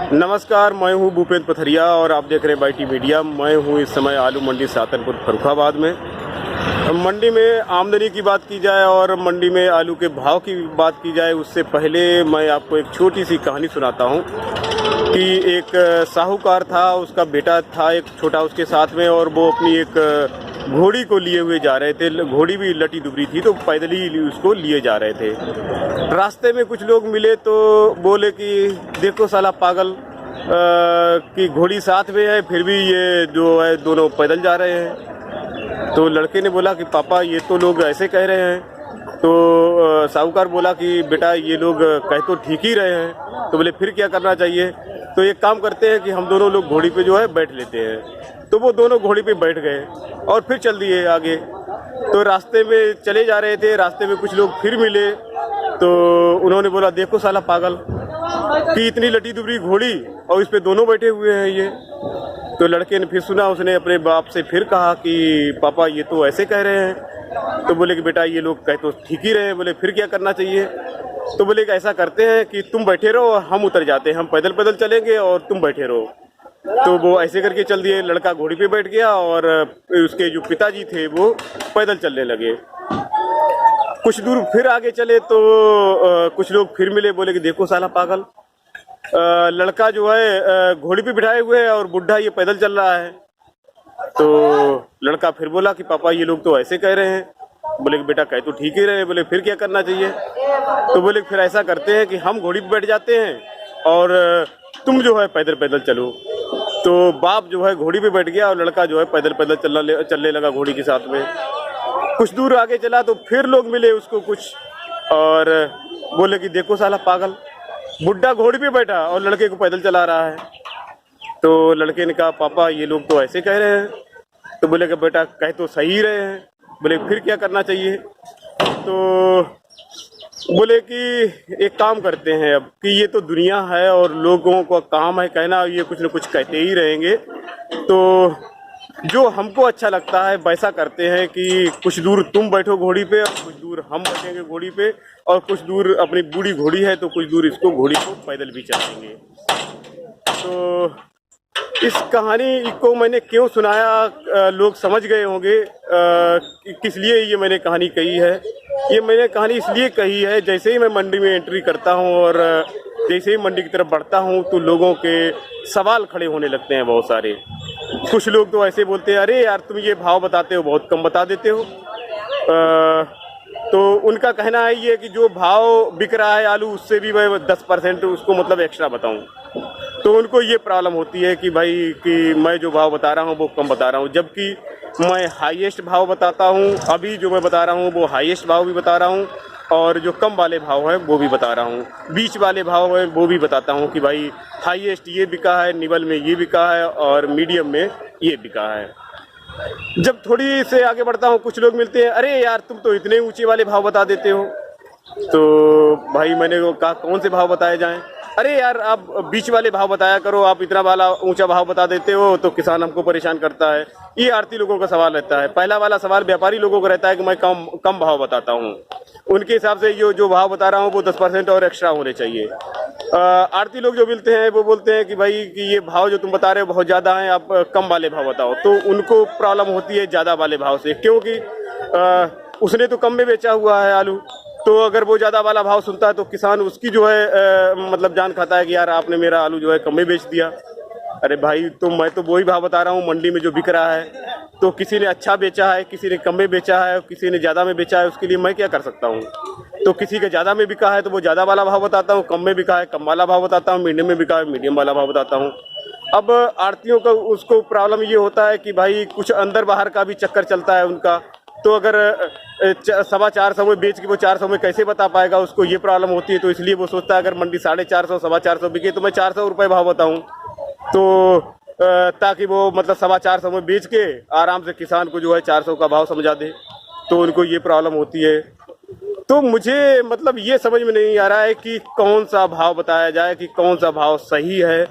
नमस्कार, मैं हूं भूपेंद्र पथरिया और आप देख रहे हैं बाईटी मीडिया। मैं हूं इस समय आलू मंडी सातनपुर फर्रुखाबाद में। मंडी में आमदनी की बात की जाए और मंडी में आलू के भाव की बात की जाए, उससे पहले मैं आपको एक छोटी सी कहानी सुनाता हूं कि एक साहूकार था, उसका बेटा था एक छोटा उसके साथ में, और वो अपनी एक घोड़ी को लिए हुए जा रहे थे। घोड़ी भी लटी दुबरी थी तो पैदल ही उसको लिए जा रहे थे। रास्ते में कुछ लोग मिले तो बोले कि देखो साला पागल कि घोड़ी साथ में है फिर भी ये जो है दोनों पैदल जा रहे हैं। तो लड़के ने बोला कि पापा ये तो लोग ऐसे कह रहे हैं। तो साहूकार बोला कि बेटा ये लोग कह तो ठीक ही रहे हैं। तो बोले फिर क्या करना चाहिए? तो एक काम करते हैं कि हम दोनों लोग घोड़ी पे जो है बैठ लेते हैं। तो वो दोनों घोड़ी पे बैठ गए और फिर चल दिए आगे। तो रास्ते में चले जा रहे थे, रास्ते में कुछ लोग फिर मिले तो उन्होंने बोला देखो साला पागल कि इतनी लटी दुबरी घोड़ी और इस पे दोनों बैठे हुए हैं ये। तो लड़के ने फिर सुना, उसने अपने बाप से फिर कहा कि पापा ये तो ऐसे कह रहे हैं। तो बोले कि बेटा ये लोग कह तो ठीक ही रहे हैं। बोले फिर क्या करना चाहिए? तो बोले कि ऐसा करते हैं कि तुम बैठे रहो और हम उतर जाते हैं, हम पैदल पैदल चलेंगे और तुम बैठे रहो। तो वो ऐसे करके चल दिए। लड़का घोड़ी पे बैठ गया और उसके जो पिताजी थे वो पैदल चलने लगे। कुछ दूर फिर आगे चले तो कुछ लोग फिर मिले, बोले कि देखो साला पागल, लड़का जो है घोड़ी पे बिठाए हुए है और बुढ़ा ये पैदल चल रहा है। तो लड़का फिर बोला कि पापा ये लोग तो ऐसे कह रहे हैं। बोले कि बेटा कह तो ठीक ही रहे। बोले फिर क्या करना चाहिए? तो बोले फिर ऐसा करते हैं कि हम घोड़ी पे बैठ जाते हैं और तुम जो है पैदल पैदल चलो। तो बाप जो है घोड़ी पे बैठ गया और लड़का जो है पैदल पैदल चलने लगा घोड़ी के साथ में। कुछ दूर आगे चला तो फिर लोग मिले उसको कुछ और बोले कि देखो साला पागल, बुढ़ा घोड़ी पे बैठा और लड़के को पैदल चला रहा है। तो लड़के ने कहा पापा ये लोग तो ऐसे कह रहे हैं। तो बोले कि बेटा कह तो सही रहे हैं। बोले फिर क्या करना चाहिए? तो बोले कि एक काम करते हैं अब कि ये तो दुनिया है और लोगों का काम है कहना, ये कुछ न कुछ कहते ही रहेंगे। तो जो हमको अच्छा लगता है वैसा करते हैं कि कुछ दूर तुम बैठो घोड़ी पे और कुछ दूर हम बैठेंगे घोड़ी पे, और कुछ दूर अपनी बूढ़ी घोड़ी है तो कुछ दूर इसको घोड़ी को पैदल भी चलाएंगे। तो इस कहानी को मैंने क्यों सुनाया लोग समझ गए होंगे किस लिए ये मैंने कहानी कही है। ये मैंने कहानी इसलिए कही है, जैसे ही मैं मंडी में एंट्री करता हूँ और जैसे ही मंडी की तरफ बढ़ता हूँ तो लोगों के सवाल खड़े होने लगते हैं बहुत सारे। कुछ लोग तो ऐसे बोलते हैं अरे यार तुम ये भाव बताते हो बहुत कम बता देते हो। तो उनका कहना है ये कि जो भाव बिक रहा है आलू उससे भी मैं 10% उसको मतलब एक्स्ट्रा बताऊं। तो उनको ये प्रॉब्लम होती है कि भाई कि मैं जो भाव बता रहा हूँ वो कम बता रहा हूँ, जबकि मैं हाईएस्ट भाव बताता हूँ। अभी जो मैं बता रहा हूँ वो हाईएस्ट भाव भी बता रहा हूँ और जो कम वाले भाव है वो भी बता रहा हूँ, बीच वाले भाव है वो भी बताता हूँ कि भाई हाईएस्ट ये बिका है, निवल में ये बिका है और मीडियम में ये बिका है। जब थोड़ी से आगे बढ़ता हूँ कुछ लोग मिलते हैं, अरे यार तुम तो इतने ऊंचे वाले भाव बता देते हो। तो भाई मैंने वो कहा कौन से भाव बताए जाएं? अरे यार आप बीच वाले भाव बताया करो, आप इतना वाला ऊंचा भाव बता देते हो तो किसान हमको परेशान करता है। ये आड़ती लोगों का सवाल रहता है। पहला वाला सवाल व्यापारी लोगों का रहता है कि मैं कम भाव बताता हूँ। उनके हिसाब से ये जो भाव बता रहा हूँ वो 10% और एक्स्ट्रा होने चाहिए। आड़ती लोग जो मिलते हैं वो बोलते हैं कि भाई कि ये भाव जो तुम बता रहे हो बहुत ज़्यादा हैं, आप कम वाले भाव बताओ। तो उनको प्रॉब्लम होती है ज़्यादा वाले भाव से, क्योंकि उसने तो कम में बेचा हुआ है आलू। तो अगर वो ज़्यादा वाला भाव सुनता है तो किसान उसकी जो है मतलब जान खाता है कि यार आपने मेरा आलू जो है कम में बेच दिया। अरे भाई तो मैं तो वही भाव बता रहा हूँ मंडी में जो बिक रहा है। तो किसी ने अच्छा बेचा है, किसी ने कम में बेचा है, किसी ने ज़्यादा में बेचा है, उसके लिए मैं क्या कर सकता हूँ? तो किसी का ज़्यादा में बिका है तो वो ज़्यादा वाला भाव बताता हूँ, कम में बिका है कम वाला भाव बताता हूँ, मीडियम में बिका है मीडियम वाला भाव बताता हूँ। अब आड़तियों का उसको प्रॉब्लम ये होता है कि भाई कुछ अंदर बाहर का भी चक्कर चलता है उनका। तो अगर 450 में बेच के वो 400 में कैसे बता पाएगा, उसको ये प्रॉब्लम होती है। तो इसलिए वो सोचता है अगर मंडी 450 425 बिके तो मैं 400 रुपये भाव बताऊं, तो ताकि वो मतलब 425 में बेच के आराम से किसान को जो है 400 का भाव समझा दे। तो उनको ये प्रॉब्लम होती है। तो मुझे मतलब ये समझ में नहीं आ रहा है कि कौन सा भाव बताया जाए, कि कौन सा भाव सही है।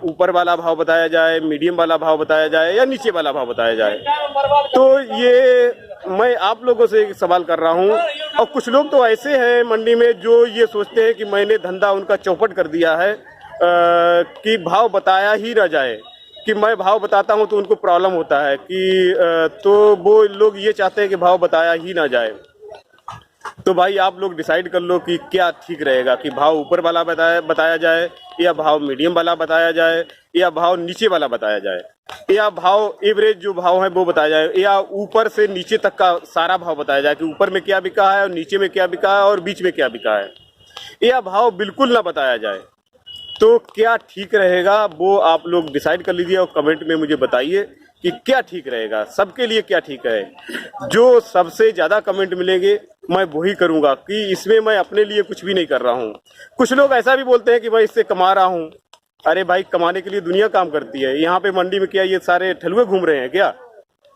ऊपर वाला भाव बताया जाए, मीडियम वाला भाव बताया जाए या नीचे वाला भाव बताया जाए। तो ये मैं आप लोगों से सवाल कर रहा हूँ। और कुछ लोग तो ऐसे हैं मंडी में जो ये सोचते हैं कि मैंने धंधा उनका चौपट कर दिया है कि भाव बताया ही ना जाए, कि मैं भाव बताता हूं तो उनको प्रॉब्लम होता है कि तो वो लोग ये चाहते हैं कि भाव बताया ही ना जाए। तो भाई आप लोग डिसाइड कर लो कि क्या ठीक रहेगा, कि भाव ऊपर वाला बताया जाए, या भाव मीडियम वाला बताया जाए, या भाव नीचे वाला बताया जाए, या भाव एवरेज जो भाव है वो बताया जाए, या ऊपर से नीचे तक का सारा भाव बताया जाए कि ऊपर में क्या बिका है और नीचे में क्या बिका है और बीच में क्या बिका है, या भाव बिल्कुल ना बताया जाए। तो क्या ठीक रहेगा वो आप लोग डिसाइड कर लीजिए और कमेंट में मुझे बताइए कि क्या ठीक रहेगा, सबके लिए क्या ठीक है। जो सबसे ज़्यादा कमेंट मिलेंगे मैं वही करूँगा, कि इसमें मैं अपने लिए कुछ भी नहीं कर रहा हूँ। कुछ लोग ऐसा भी बोलते हैं कि मैं इससे कमा रहा हूँ। अरे भाई, कमाने के लिए दुनिया काम करती है। यहाँ पे मंडी में क्या ये सारे ठलुए घूम रहे हैं क्या?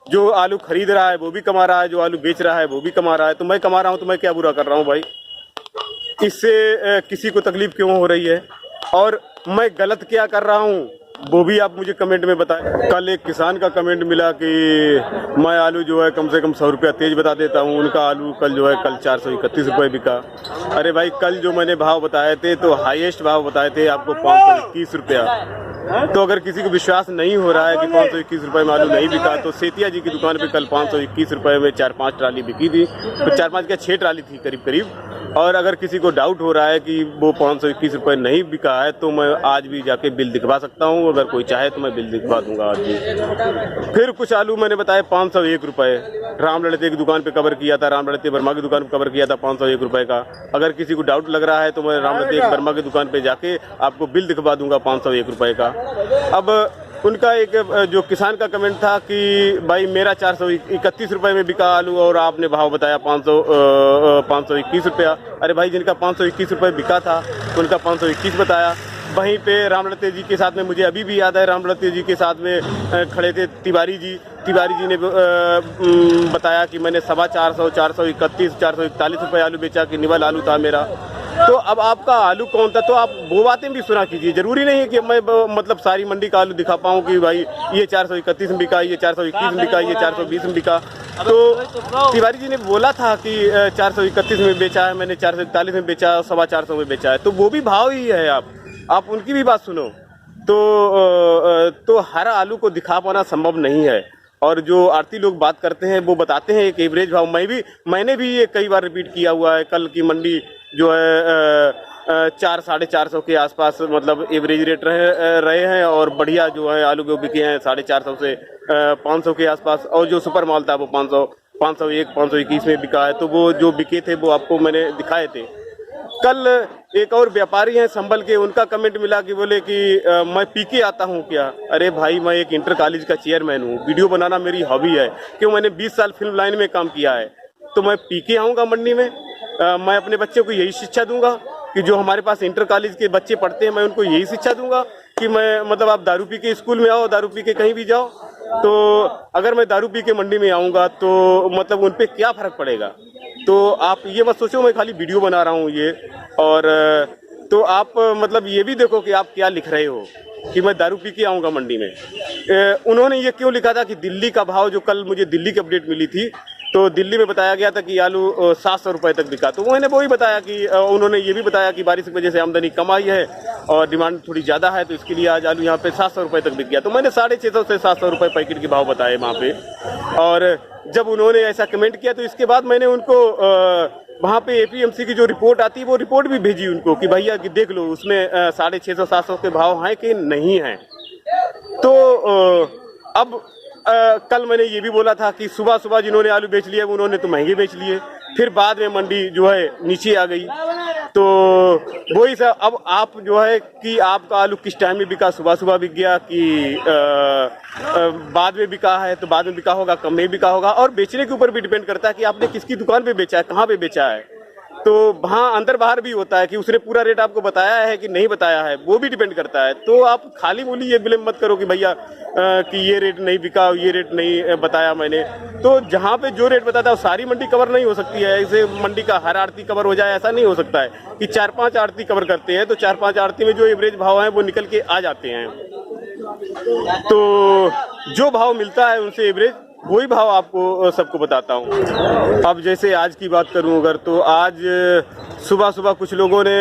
जो आलू खरीद रहा है वो भी कमा रहा है, जो आलू बेच रहा है वो भी कमा रहा है। तो मैं कमा रहा हूँ तो मैं क्या बुरा कर रहा हूँ भाई? इससे किसी को तकलीफ क्यों हो रही है और मैं गलत क्या कर रहा हूँ वो भी आप मुझे कमेंट में बताएं। कल एक किसान का कमेंट मिला कि मैं आलू जो है कम से कम 100 रुपया तेज बता देता हूँ, उनका आलू कल जो है कल 431 रुपये बिका। अरे भाई, कल जो मैंने भाव बताए थे तो हाईएस्ट भाव बताए थे आपको 521 रुपया। तो अगर किसी को विश्वास नहीं हो रहा है कि 521 रुपये में आलू नहीं बिका, तो सेतिया जी की दुकान पे कल 521 रुपये में 4-5 ट्राली बिकी थी, तो 4-5 क्या 6 ट्राली थी करीब करीब। और अगर किसी को डाउट हो रहा है कि वो 521 रुपये नहीं बिका है तो मैं आज भी जाके बिल दिखवा सकता हूँ, अगर कोई चाहे तो मैं बिल दिखवा दूंगा आज भी। फिर कुछ आलू मैंने बताया 501 रुपये, राम लड़ते की दुकान पे कवर किया था, राम लड़ते वर्मा की दुकान पे कवर किया था 501 रुपये का। अगर किसी को डाउट लग रहा है तो मैं राम लड़ते वर्मा की दुकान पे जाके आपको बिल दिखवा दूंगा 501 रुपये का। अब उनका एक जो किसान का कमेंट था कि भाई मेरा 431 रुपये में बिका आलू और आपने भाव बताया 521 रुपया। अरे भाई, जिनका 521 रुपये बिका था उनका 521 बताया। वहीं पे रामलते जी के साथ में, मुझे अभी भी याद है, रामलते जी के साथ में खड़े थे तिवारी जी ने बताया कि मैंने 450, 431, 441 रुपये आलू बेचा, कि निवल आलू था मेरा। तो अब आपका आलू कौन था? तो आप वो बातें भी सुना कीजिए। जरूरी नहीं है कि मैं मतलब सारी मंडी का आलू दिखा पाऊँ कि भाई ये 431 में बिका, ये 421 में बिका, ये 420 में बिका। तो तिवारी जी ने बोला था कि 431 में बेचा है मैंने, 441 में बेचा है, 425 में बेचा है। तो वो भी भाव ही है, आप उनकी भी बात सुनो। तो हर आलू को दिखा पाना संभव नहीं है। और जो आरती लोग बात करते हैं वो बताते हैं एक एवरेज भाव। मैंने भी ये कई बार रिपीट किया हुआ है। कल की मंडी जो है 400-450 के आसपास मतलब एवरेज रेट रहे हैं, और बढ़िया जो है आलू के बिके हैं 450 से 500 के आसपास। और जो सुपर माल था वो 500, 501, 521 में बिका है। तो वो जो बिके थे वो आपको मैंने दिखाए थे। कल एक और व्यापारी हैं संभल के, उनका कमेंट मिला कि बोले कि मैं पीके आता हूँ क्या? अरे भाई, मैं एक इंटर कॉलेज का चेयरमैन हूँ, वीडियो बनाना मेरी हॉबी है, क्यों मैंने 20 साल फिल्म लाइन में काम किया है। तो मैं पीके आऊँगा मंडी में? मैं अपने बच्चों को यही शिक्षा दूंगा कि जो हमारे पास इंटर कॉलेज के बच्चे पढ़ते हैं, मैं उनको यही शिक्षा दूंगा कि मैं मतलब आप दारू पी के स्कूल में आओ, दारू पी के कहीं भी जाओ। तो अगर मैं दारू पी के मंडी में आऊँगा तो मतलब उन पर क्या फ़र्क पड़ेगा? तो आप ये मत सोचो मैं खाली वीडियो बना रहा हूँ ये। और तो आप मतलब ये भी देखो कि आप क्या लिख रहे हो कि मैं दारू पी के आऊँगा मंडी में। उन्होंने ये क्यों लिखा था कि दिल्ली का भाव, जो कल मुझे दिल्ली की अपडेट मिली थी, तो दिल्ली में बताया गया था कि आलू 700 रुपये तक बिका। तो मैंने वही बताया कि उन्होंने ये भी बताया कि बारिश की वजह से आमदनी कम आई है और डिमांड थोड़ी ज़्यादा है, तो इसके लिए आज आलू यहाँ पे 700 रुपये तक बिक गया। तो मैंने 650 से 700 रुपये पैकेट के भाव बताए वहाँ पे। और जब उन्होंने ऐसा कमेंट किया तो इसके बाद मैंने उनको वहाँ पे APMC की जो रिपोर्ट आती है वो रिपोर्ट भी भेजी उनको कि भैया कि देख लो उसमें 650-700 के भाव हैं कि नहीं हैं। तो अब कल मैंने ये भी बोला था कि सुबह सुबह जिन्होंने आलू बेच लिए उन्होंने तो महंगे बेच लिए, फिर बाद में मंडी जो है नीचे आ गई। तो वही सर, अब आप जो है कि आपका आलू किस टाइम में बिका, सुबह सुबह बिक गया कि बाद में बिका है, तो बाद में बिका होगा, कम में बिका होगा। और बेचने के ऊपर भी डिपेंड करता है कि आपने किसकी दुकान पे बेचा है, कहाँ पे बेचा है। तो वहाँ अंदर बाहर भी होता है कि उसने पूरा रेट आपको बताया है कि नहीं बताया है, वो भी डिपेंड करता है। तो आप खाली बोली ये ब्लेम मत करो कि भैया कि ये रेट नहीं बिका, ये रेट नहीं बताया मैंने। तो जहाँ पे जो रेट बताता है सारी मंडी कवर नहीं हो सकती है। ऐसे मंडी का हर आड़ती कवर हो जाए ऐसा नहीं हो सकता है कि 4-5 आड़ती कवर करते हैं, तो 4-5 आड़ती में जो एवरेज भाव हैं वो निकल के आ जाते हैं। तो जो भाव मिलता है उनसे एवरेज वही भाव आपको सबको बताता हूँ। अब जैसे आज की बात करूँ अगर, तो आज सुबह सुबह कुछ लोगों ने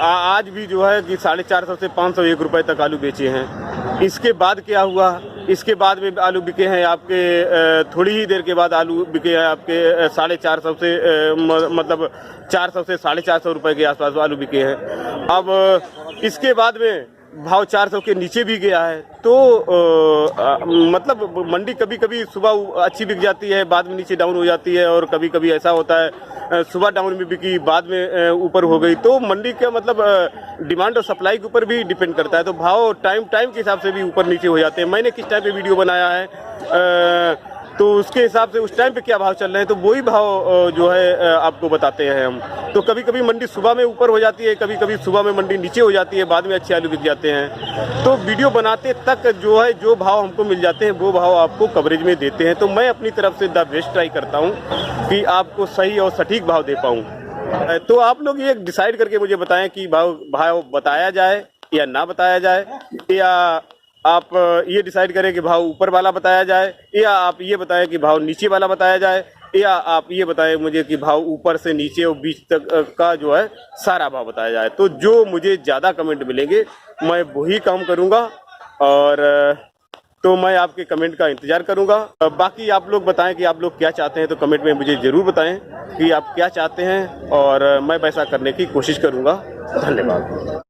आज भी जो है कि 450 से 501 रुपए तक आलू बेचे हैं। इसके बाद क्या हुआ, इसके बाद में आलू बिके हैं आपके थोड़ी ही देर के बाद आलू बिके हैं आपके 450 से मतलब 400 से 450 रुपए के आसपास आलू बिके हैं। अब इसके बाद में भाव 400 के नीचे भी गया है। तो मतलब मंडी कभी कभी सुबह अच्छी बिक जाती है, बाद में नीचे डाउन हो जाती है, और कभी कभी ऐसा होता है सुबह डाउन में बिकी, बाद में ऊपर हो गई। तो मंडी का मतलब डिमांड और सप्लाई के ऊपर भी डिपेंड करता है। तो भाव टाइम के हिसाब से भी ऊपर नीचे हो जाते हैं। मैंने किस टाइम पे वीडियो बनाया है तो उसके हिसाब से उस टाइम पे क्या भाव चल रहे हैं, तो वही भाव जो है आपको बताते हैं हम। तो कभी कभी मंडी सुबह में ऊपर हो जाती है, कभी कभी सुबह में मंडी नीचे हो जाती है, बाद में अच्छे आलू बिक जाते हैं। तो वीडियो बनाते तक जो है जो भाव हमको मिल जाते हैं वो भाव आपको कवरेज में देते हैं। तो मैं अपनी तरफ से द बेस्ट ट्राई करता हूँ कि आपको सही और सटीक भाव दे पाऊँ। तो आप लोग ये डिसाइड करके मुझे बताएं कि भाव बताया जाए या ना बताया जाए, या आप ये डिसाइड करें कि भाव ऊपर वाला बताया जाए, या आप ये बताएं कि भाव नीचे वाला बताया जाए, या आप ये बताएं मुझे कि भाव ऊपर से नीचे और बीच तक का जो है सारा भाव बताया जाए। तो जो मुझे ज़्यादा कमेंट मिलेंगे मैं वही काम करूँगा, और तो मैं आपके कमेंट का इंतज़ार करूँगा। बाकी आप लोग बताएं कि आप लोग क्या चाहते हैं, तो कमेंट में मुझे ज़रूर बताएं कि आप क्या चाहते हैं, और मैं वैसा करने की कोशिश करूँगा। धन्यवाद।